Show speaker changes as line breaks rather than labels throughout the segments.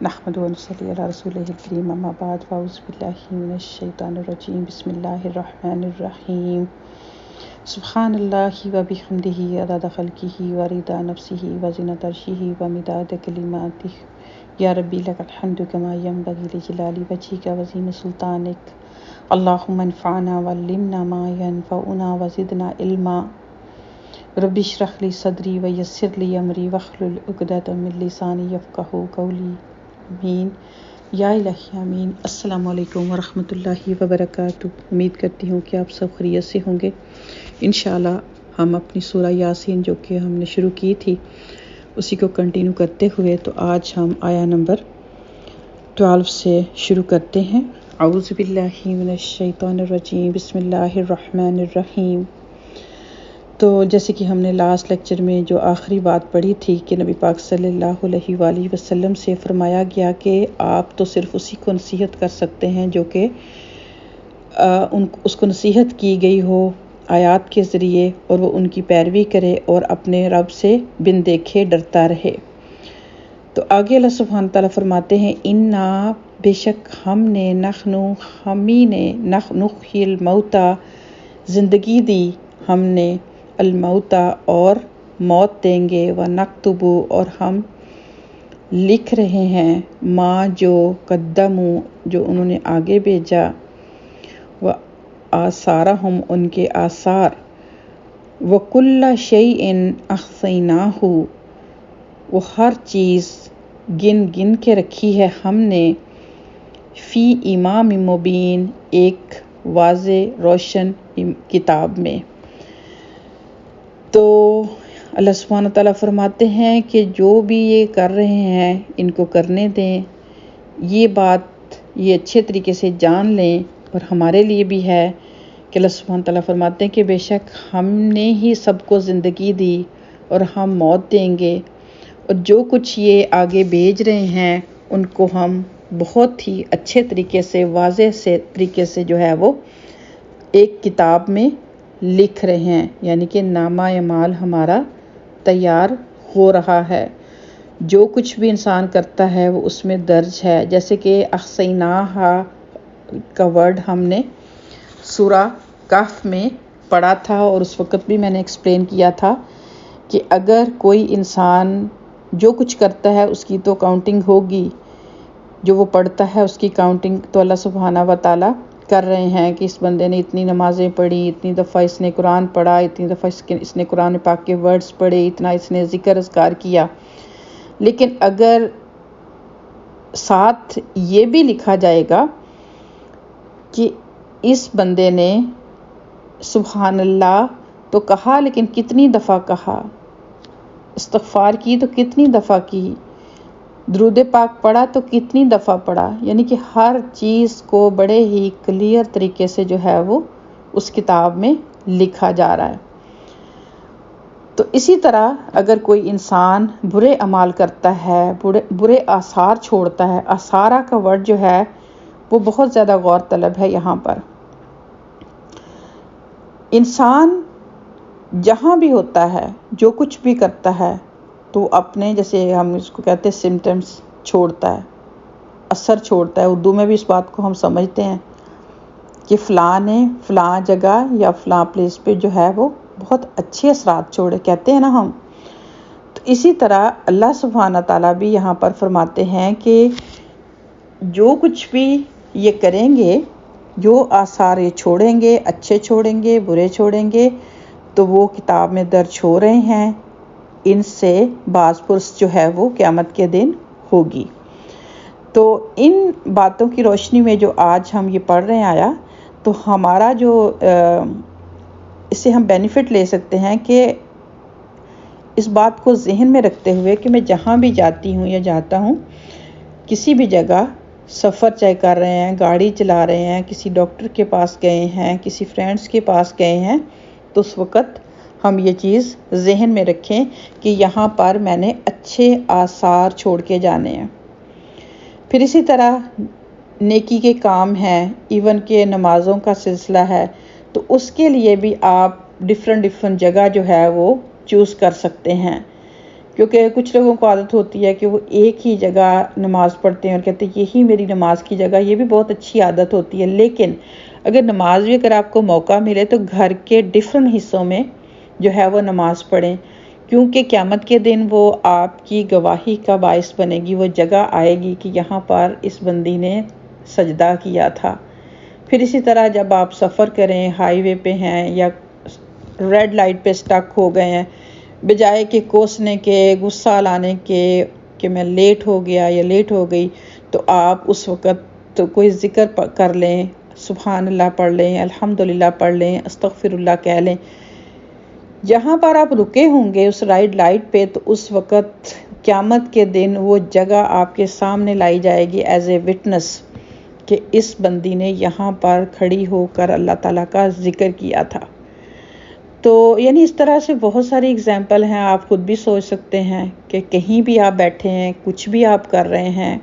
نحمد و نصلی علی رسولہ الکریم اما بعد فاعوذ باللہ من الشیطان الرجیم بسم اللہ الرحمن الرحیم سبحان اللہ و بحمدہ عدد خلقہ و رضا نفسہ و زنۃ عرشہ و مداد کلماتہ یا ربی لک الحمد کما ینبغی لجلال وجہک و عظیم سلطانک اللہم انفعنا وعلمنا ما ینفعنا وزدنا علما رب اشرح لی صدری ویسر لی امری واحلل عقدۃ من لسانی یفقہوا قولی آمین یا الہی آمین۔ السلام علیکم ورحمۃ اللہ وبرکاتہ۔ امید کرتی ہوں کہ آپ سب خیریت سے ہوں گے۔ انشاءاللہ ہم اپنی سورہ یاسین جو کہ ہم نے شروع کی تھی اسی کو کنٹینیو کرتے ہوئے تو آج ہم آیا نمبر 12 سے شروع کرتے ہیں۔ اعوذ باللہ من الشیطان الرجیم بسم اللہ الرحمن الرحیم۔ تو جیسے کہ ہم نے لاسٹ لیکچر میں جو آخری بات پڑھی تھی کہ نبی پاک صلی اللہ علیہ وآلہ وسلم سے فرمایا گیا کہ آپ تو صرف اسی کو نصیحت کر سکتے ہیں جو کہ اس کو نصیحت کی گئی ہو آیات کے ذریعے اور وہ ان کی پیروی کرے اور اپنے رب سے بن دیکھے ڈرتا رہے۔ تو آگے اللہ سبحانہ تعالیٰ فرماتے ہیں انا بے شک ہم نے ہمی نے نحیی الموتا زندگی دی ہم نے الموتا اور موت دیں گے ونکتب اور ہم لکھ رہے ہیں ماں جو قدموا جو انہوں نے آگے بھیجا و آثارہم ان کے آثار وکل شیء احصیناہ وہ ہر چیز گن کے رکھی ہے ہم نے فی امام مبین ایک واضح روشن کتاب میں۔ تو اللہ سبحانہ تعالیٰ فرماتے ہیں کہ جو بھی یہ کر رہے ہیں ان کو کرنے دیں، یہ بات یہ اچھے طریقے سے جان لیں۔ اور ہمارے لیے بھی ہے کہ اللہ سبحانہ تعالیٰ فرماتے ہیں کہ بے شک ہم نے ہی سب کو زندگی دی اور ہم موت دیں گے، اور جو کچھ یہ آگے بھیج رہے ہیں ان کو ہم بہت ہی اچھے طریقے سے واضح سے طریقے سے جو ہے وہ ایک کتاب میں لکھ رہے ہیں، یعنی کہ نامہ اعمال ہمارا تیار ہو رہا ہے۔ جو کچھ بھی انسان کرتا ہے وہ اس میں درج ہے۔ جیسے کہ احصیناہ کا ورڈ ہم نے سورہ کہف میں پڑھا تھا اور اس وقت بھی میں نے ایکسپلین کیا تھا کہ اگر کوئی انسان جو کچھ کرتا ہے اس کی تو کاؤنٹنگ ہوگی، جو وہ پڑھتا ہے اس کی کاؤنٹنگ تو اللہ سبحانہ و تعالیٰ کر رہے ہیں کہ اس بندے نے اتنی نمازیں پڑھی، اتنی دفعہ اس نے قرآن پڑھا، اتنی دفعہ اس نے قرآن پاک کے ورڈز پڑھے، اتنا اس نے ذکر اذکار کیا۔ لیکن اگر ساتھ یہ بھی لکھا جائے گا کہ اس بندے نے سبحان اللہ تو کہا لیکن کتنی دفعہ کہا، استغفار کی تو کتنی دفعہ کی، درود پاک پڑھا تو کتنی دفعہ پڑھا، یعنی کہ ہر چیز کو بڑے ہی کلیئر طریقے سے جو ہے وہ اس کتاب میں لکھا جا رہا ہے۔ تو اسی طرح اگر کوئی انسان برے اعمال کرتا ہے، برے آثار چھوڑتا ہے، آثارہ کا ورڈ جو ہے وہ بہت زیادہ غور طلب ہے یہاں پر۔ انسان جہاں بھی ہوتا ہے جو کچھ بھی کرتا ہے تو اپنے جیسے ہم اس کو کہتے ہیں سمٹمز چھوڑتا ہے، اثر چھوڑتا ہے۔ اردو میں بھی اس بات کو ہم سمجھتے ہیں کہ فلاں نے فلاں جگہ یا فلاں پلیس پہ جو ہے وہ بہت اچھے اثرات چھوڑے، کہتے ہیں نا ہم۔ تو اسی طرح اللہ سبحانہ تعالیٰ بھی یہاں پر فرماتے ہیں کہ جو کچھ بھی یہ کریں گے، جو آثار یہ چھوڑیں گے، اچھے چھوڑیں گے، برے چھوڑیں گے، تو وہ کتاب میں درج ہو رہے ہیں۔ ان سے باز پرس جو ہے وہ قیامت کے دن ہوگی۔ تو ان باتوں کی روشنی میں جو آج ہم یہ پڑھ رہے ہیں آیا، تو ہمارا جو اس سے ہم بینیفٹ لے سکتے ہیں کہ اس بات کو ذہن میں رکھتے ہوئے کہ میں جہاں بھی جاتی ہوں یا جاتا ہوں، کسی بھی جگہ سفر چاہے کر رہے ہیں، گاڑی چلا رہے ہیں، کسی ڈاکٹر کے پاس گئے ہیں، کسی فرینڈس کے پاس گئے ہیں، تو اس وقت ہم یہ چیز ذہن میں رکھیں کہ یہاں پر میں نے اچھے آثار چھوڑ کے جانے ہیں۔ پھر اسی طرح نیکی کے کام ہیں، ایون کہ نمازوں کا سلسلہ ہے، تو اس کے لیے بھی آپ ڈیفرنٹ جگہ جو ہے وہ چوز کر سکتے ہیں کیونکہ کچھ لوگوں کو عادت ہوتی ہے کہ وہ ایک ہی جگہ نماز پڑھتے ہیں اور کہتے ہیں یہی میری نماز کی جگہ. یہ بھی بہت اچھی عادت ہوتی ہے، لیکن اگر نماز بھی اگر آپ کو موقع ملے تو گھر کے ڈفرینٹ حصوں میں جو ہے وہ نماز پڑھیں، کیونکہ قیامت کے دن وہ آپ کی گواہی کا باعث بنے گی. وہ جگہ آئے گی کہ یہاں پر اس بندی نے سجدہ کیا تھا. پھر اسی طرح جب آپ سفر کریں، ہائی وے پہ ہیں یا ریڈ لائٹ پہ سٹک ہو گئے ہیں، بجائے کہ کوسنے کے، غصہ لانے کے کہ میں لیٹ ہو گیا یا لیٹ ہو گئی، تو آپ اس وقت تو کوئی ذکر کر لیں، سبحان اللہ پڑھ لیں، الحمدللہ پڑھ لیں، استغفر اللہ کہہ لیں. جہاں پر آپ رکے ہوں گے اس ریڈ لائٹ پہ، تو اس وقت قیامت کے دن وہ جگہ آپ کے سامنے لائی جائے گی ایز اے وٹنس کہ اس بندی نے یہاں پر کھڑی ہو کر اللہ تعالیٰ کا ذکر کیا تھا. تو یعنی اس طرح سے بہت ساری اگزامپل ہیں، آپ خود بھی سوچ سکتے ہیں کہ کہیں بھی آپ بیٹھے ہیں، کچھ بھی آپ کر رہے ہیں،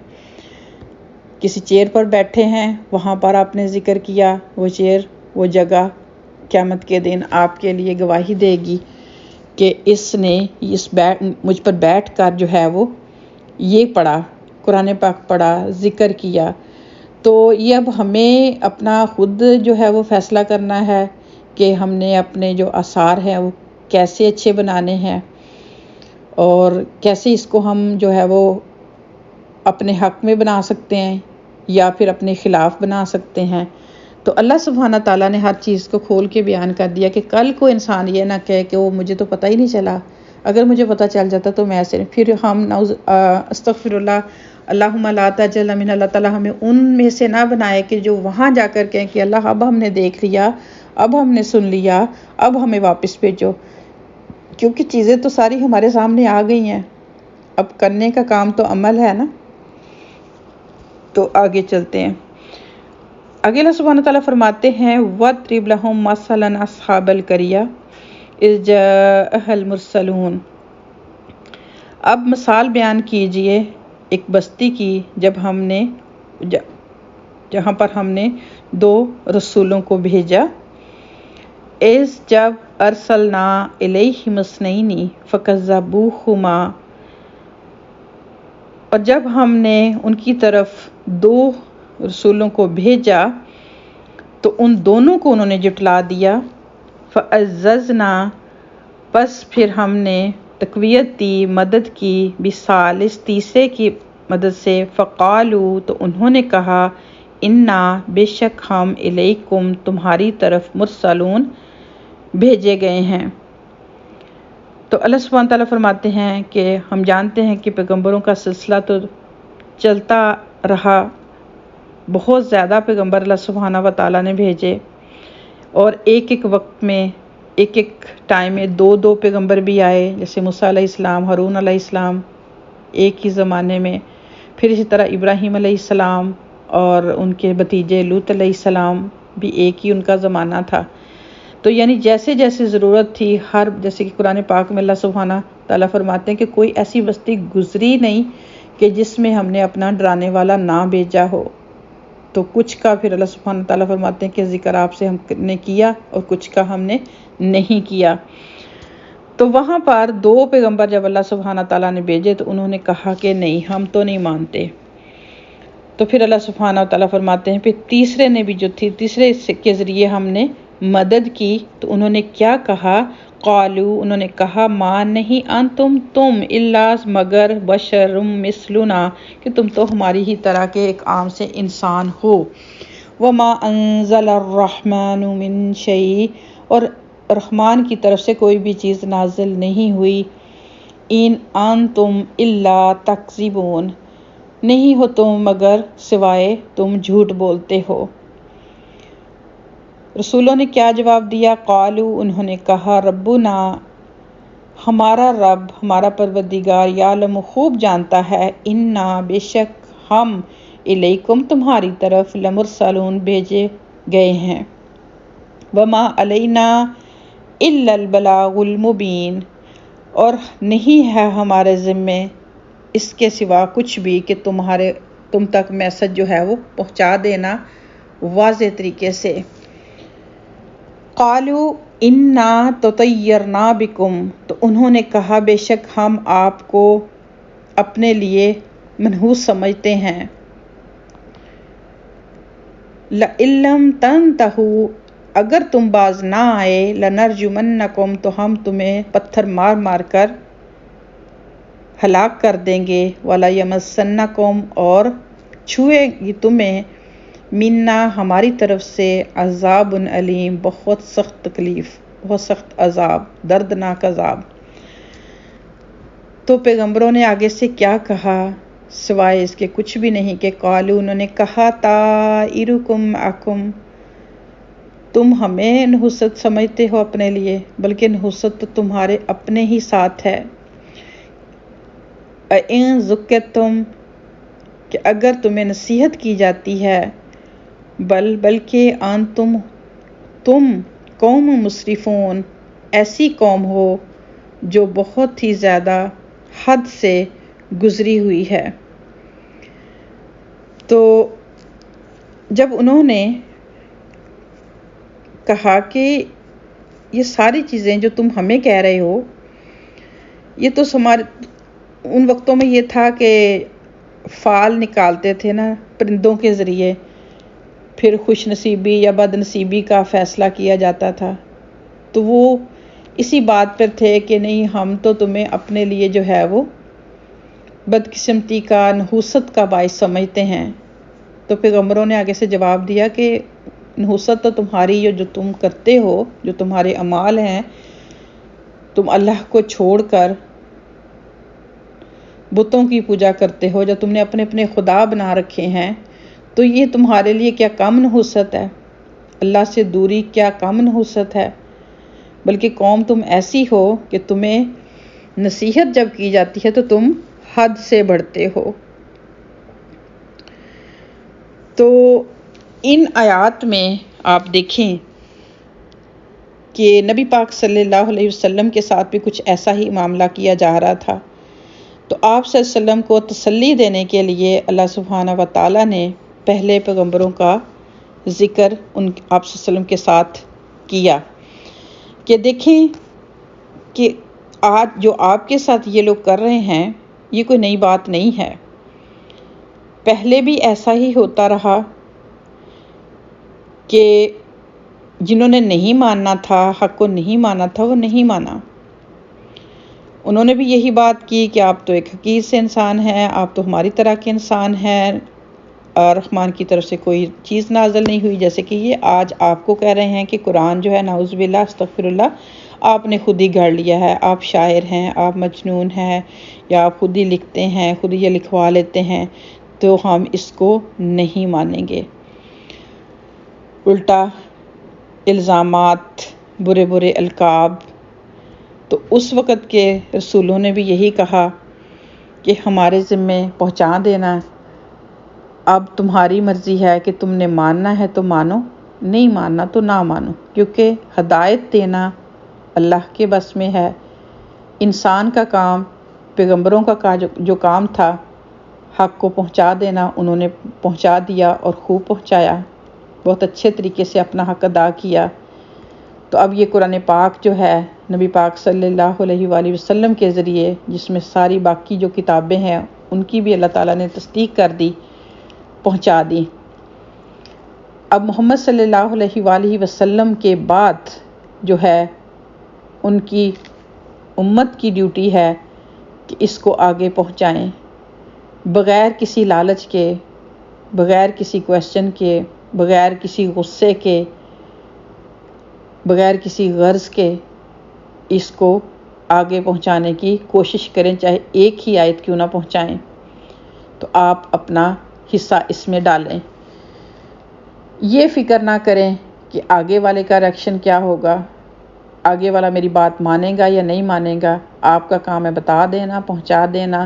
کسی چیئر پر بیٹھے ہیں، وہاں پر آپ نے ذکر کیا، وہ چیئر، وہ جگہ قیامت کے دن آپ کے لیے گواہی دے گی کہ اس نے مجھ پر بیٹھ کر جو ہے وہ یہ پڑھا، قرآن پاک پڑھا، ذکر کیا. تو یہ اب ہمیں اپنا خود جو ہے وہ فیصلہ کرنا ہے کہ ہم نے اپنے جو آثار ہیں وہ کیسے اچھے بنانے ہیں اور کیسے اس کو ہم جو ہے وہ اپنے حق میں بنا سکتے ہیں یا پھر اپنے خلاف بنا سکتے ہیں. تو اللہ سبحانہ تعالیٰ نے ہر چیز کو کھول کے بیان کر دیا کہ کل کو انسان یہ نہ کہے کہ وہ مجھے تو پتہ ہی نہیں چلا، اگر مجھے پتہ چل جاتا تو میں ایسے. پھر ہم استغفر اللہ، اللہم لا تجعل من، اللہ تعالیٰ ہمیں ان میں سے نہ بنائے کہ جو وہاں جا کر کہیں کہ اللہ اب ہم نے دیکھ لیا، اب ہم نے سن لیا، اب ہمیں واپس بھیجو. کیونکہ چیزیں تو ساری ہمارے سامنے آ گئی ہیں، اب کرنے کا کام تو عمل ہے نا. تو آگے چلتے ہیں. آگے اللہ سبحانہ تعالیٰ فرماتے ہیں وَاضْرِبْ لَهُم مَثَلًا أَصْحَابَ الْقَرْيَةِ إِذْ جَاءَهَا الْمُرْسَلُونَ. اب مثال بیان کیجئے ایک بستی کی جہاں پر ہم نے 2 رسولوں کو بھیجا. جب ارسلنا الیہم اثنین فکذبوہما، اور جب ہم نے ان کی طرف 2 رسولوں کو بھیجا تو ان دونوں کو انہوں نے جھٹلا دیا. فعززنا، پس پھر ہم نے تقویت دی، مدد کی، بثالث، تیسرے کی مدد سے. فقالو، تو انہوں نے کہا، انا، بے شک ہم، الیکم، تمہاری طرف، مرسلون، بھیجے گئے ہیں. تو اللہ سبحانہ تعالیٰ فرماتے ہیں کہ ہم جانتے ہیں کہ پیغمبروں کا سلسلہ تو چلتا رہا، بہت زیادہ پیغمبر اللہ سبحانہ و تعالیٰ نے بھیجے، اور ایک ایک وقت میں، ایک ایک ٹائم میں 2 پیغمبر بھی آئے، جیسے موسیٰ علیہ السلام، ہارون علیہ السلام ایک ہی زمانے میں. پھر اسی طرح ابراہیم علیہ السلام اور ان کے بھتیجے لوط علیہ السلام بھی ایک ہی ان کا زمانہ تھا. تو یعنی جیسے جیسے ضرورت تھی، جیسے کہ قرآن پاک میں اللہ سبحانہ تعالیٰ فرماتے ہیں کہ کوئی ایسی بستی گزری نہیں کہ جس میں ہم نے اپنا ڈرانے والا نہ بھیجا ہو. تو کچھ کا پھر اللہ سبحانہ تعالیٰ فرماتے ہیں کہ ذکر آپ سے ہم نے کیا اور کچھ کا ہم نے نہیں کیا. تو وہاں پر 2 پیغمبر جب اللہ سبحانہ تعالیٰ نے بھیجے تو انہوں نے کہا کہ نہیں، ہم تو نہیں مانتے. تو پھر اللہ سبحانہ تعالیٰ فرماتے ہیں پھر تیسرے نے بھی جو تھی، تیسرے کے ذریعے ہم نے مدد کی. تو انہوں نے کیا کہا، قالو، انہوں نے کہا، ما، نہیں، انتم، تم، الا، مگر، بشر مثلنا، کہ تم تو ہماری ہی طرح کے ایک عام سے انسان ہو. وما انزل الرحمن من شیء، اور رحمان کی طرف سے کوئی بھی چیز نازل نہیں ہوئی. ان انتم الا تکذبون، نہیں ہو تم مگر سوائے تم جھوٹ بولتے ہو. رسولوں نے کیا جواب دیا، قالو، انہوں نے کہا، ربنا، ہمارا رب، ہمارا پروردگار، یعلم، خوب جانتا ہے، انا، بے شک ہم، الیکم، تمہاری طرف، لمرسلون، بھیجے گئے ہیں. وما علینا الا البلاغ المبین، اور نہیں ہے ہمارے ذمے اس کے سوا کچھ بھی کہ تم تک میسج جو ہے وہ پہنچا دینا واضح طریقے سے. قالوا انا تطیرنا بکم، تو انہوں نے کہا بے شک ہم آپ کو اپنے لیے منحوس سمجھتے ہیں۔ لئن لم تنتہوا، اگر تم باز نہ آئے، لنرجمنکم، تو ہم تمہیں پتھر مار مار کر ہلاک کر دیں گے، وَلَيَمَسَّنَّکُمْ، اور چھوئے گی تمہیں، منا، ہماری طرف سے، عذاب علیم، بہت سخت تکلیف، بہت سخت عذاب، دردناک عذاب۔ تو پیغمبروں نے آگے سے کیا کہا سوائے اس کے کچھ بھی نہیں کہ قالو، انہوں نے کہا طائرکم معکم، تم ہمیں نحوست سمجھتے ہو اپنے لیے، بلکہ نحوست تو تمہارے اپنے ہی ساتھ ہے۔ اَإِن ذُكِّرْتُمْ، کہ اگر تمہیں نصیحت کی جاتی ہے، بلکہ انتم، تم قوم مسرفون، ایسی قوم ہو جو بہت ہی زیادہ حد سے گزری ہوئی ہے۔ تو جب انہوں نے کہا کہ یہ ساری چیزیں جو تم ہمیں کہہ رہے ہو، یہ تو ان وقتوں میں یہ تھا کہ فال نکالتے تھے نا پرندوں کے ذریعے، پھر خوش نصیبی یا بد نصیبی کا فیصلہ کیا جاتا تھا، تو وہ اسی بات پر تھے کہ نہیں، ہم تو تمہیں اپنے لیے جو ہے وہ بدقسمتی کا، نحوست کا باعث سمجھتے ہیں۔ تو پیغمبروں نے آگے سے جواب دیا کہ نحوست تو تمہاری جو تم کرتے ہو، جو تمہارے اعمال ہیں، تم اللہ کو چھوڑ کر بتوں کی پوجا کرتے ہو، جو تم نے اپنے اپنے خدا بنا رکھے ہیں، تو یہ تمہارے لیے کیا کم نحوست ہے؟ اللہ سے دوری کیا کم نحوست ہے؟ بلکہ قوم تم ایسی ہو کہ تمہیں نصیحت جب کی جاتی ہے تو تم حد سے بڑھتے ہو۔ تو ان آیات میں آپ دیکھیں کہ نبی پاک صلی اللہ علیہ وسلم کے ساتھ بھی کچھ ایسا ہی معاملہ کیا جا رہا تھا، تو آپ صلی اللہ علیہ وسلم کو تسلی دینے کے لیے اللہ سبحانہ و تعالیٰ نے پہلے پیغمبروں کا ذکر آپ صلی اللہ علیہ وسلم کے ساتھ کیا کہ دیکھیں کہ آج جو آپ کے ساتھ یہ لوگ کر رہے ہیں، یہ کوئی نئی بات نہیں ہے، پہلے بھی ایسا ہی ہوتا رہا کہ جنہوں نے نہیں ماننا تھا، حق کو نہیں مانا تھا، وہ نہیں مانا۔ انہوں نے بھی یہی بات کی کہ آپ تو ایک حقیر سے انسان ہیں، آپ تو ہماری طرح کے انسان ہیں، اور رحمان کی طرف سے کوئی چیز نازل نہیں ہوئی، جیسے کہ یہ آج آپ کو کہہ رہے ہیں کہ قرآن جو ہے نعوذ باللہ استغفر اللہ آپ نے خود ہی گھڑ لیا ہے، آپ شاعر ہیں، آپ مجنون ہیں، یا آپ خود ہی لکھتے ہیں، خود ہی یہ لکھوا لیتے ہیں، تو ہم اس کو نہیں مانیں گے۔ الٹا الزامات، برے برے القاب۔ تو اس وقت کے رسولوں نے بھی یہی کہا کہ ہمارے ذمے پہنچا دینا، اب تمہاری مرضی ہے کہ تم نے ماننا ہے تو مانو، نہیں ماننا تو نہ مانو، کیونکہ ہدایت دینا اللہ کے بس میں ہے۔ انسان کا کام، پیغمبروں کا جو کام تھا حق کو پہنچا دینا، انہوں نے پہنچا دیا اور خوب پہنچایا، بہت اچھے طریقے سے اپنا حق ادا کیا۔ تو اب یہ قرآن پاک جو ہے نبی پاک صلی اللہ علیہ وآلہ وسلم کے ذریعے، جس میں ساری باقی جو کتابیں ہیں ان کی بھی اللہ تعالیٰ نے تصدیق کر دی، پہنچا دی۔ اب محمد صلی اللہ علیہ وآلہ وسلم کے بعد جو ہے ان کی امت کی ڈیوٹی ہے کہ اس کو آگے پہنچائیں، بغیر کسی لالچ کے، بغیر کسی کویسچن کے، بغیر کسی غصے کے، بغیر کسی غرض کے اس کو آگے پہنچانے کی کوشش کریں، چاہے ایک ہی آیت کیوں نہ پہنچائیں، تو آپ اپنا حصہ اس میں ڈالیں۔ یہ فکر نہ کریں کہ آگے والے کا ریئیکشن کیا ہوگا، آگے والا میری بات مانے گا یا نہیں مانے گا، آپ کا کام ہے بتا دینا، پہنچا دینا،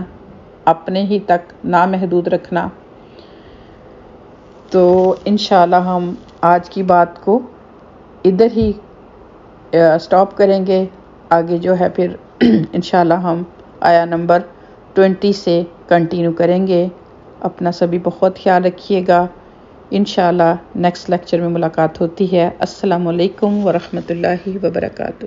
اپنے ہی تک نامحدود رکھنا۔ تو انشاءاللہ ہم آج کی بات کو ادھر ہی سٹاپ کریں گے، آگے جو ہے پھر انشاءاللہ ہم آیا نمبر 20 سے کنٹینیو کریں گے۔ اپنا سبھی بہت خیال رکھیے گا، انشاءاللہ نیکسٹ لیکچر میں ملاقات ہوتی ہے۔ السلام علیکم ورحمۃ اللہ وبرکاتہ۔